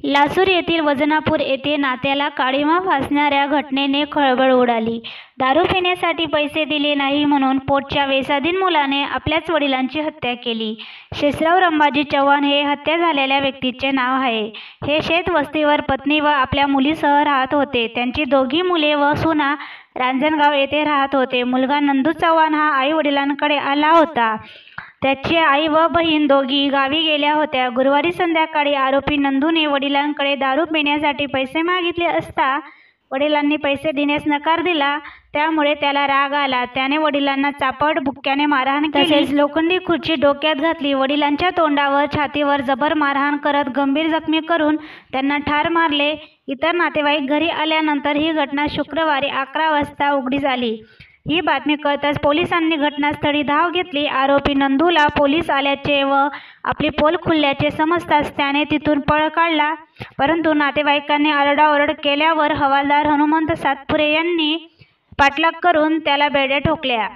लासूर येथील वजनापूर येथे नात्याला काळिमा फासणाऱ्या घटनेने खळबळ उडाली. दारू पिण्यासाठी पैसे दिले नाही म्हणून पोटच्या वेसाधीन मुलाने आपल्याच वडिलांची हत्या केली. शेषराव रंबाजी चव्हाण हे हत्या झालेल्या व्यक्तीचे नाव आहे. हे शेत वस्तीवर पत्नी व आपल्या मुलीसह राहत होते. त्यांची दोघी मुले व सुना रांजणगाव येथे राहत होते. मुलगा नंदू चव्हाण हा आई वडिलांकडे आला होता. त्याची आई व बहीण दोघी गावी गेल्या होत्या. गुरुवारी संध्याकाळी आरोपी नंदूने वडिलांकडे दारू पिण्यासाठी पैसे मागितले असता वडिलांनी पैसे देण्यास नकार दिला. त्यामुळे त्याला राग आला. त्याने वडिलांना चापट बुक्क्याने मारहाण केली. तसेच लोखंडी खुर्ची डोक्यात घातली. वडिलांच्या तोंडावर छातीवर जबर मारहाण करत गंभीर जखमी करून त्यांना ठार मारले. इतर नातेवाईक घरी आल्यानंतर ही घटना शुक्रवारी 11 वाजता उघडीस आली. ही बातमी कळताच पोलिसांनी घटनास्थळी धाव घेतली. आरोपी नंदूला पोलीस आल्याचे व आपली पोल खुलल्याचे समजताच त्याने तिथून पळ काढला. परंतु नातेवाईकांनी आरडाओरड केल्यावर हवालदार हनुमंत सातपुते यांनी पाठलाग करून त्याला बेड्या ठोकल्या.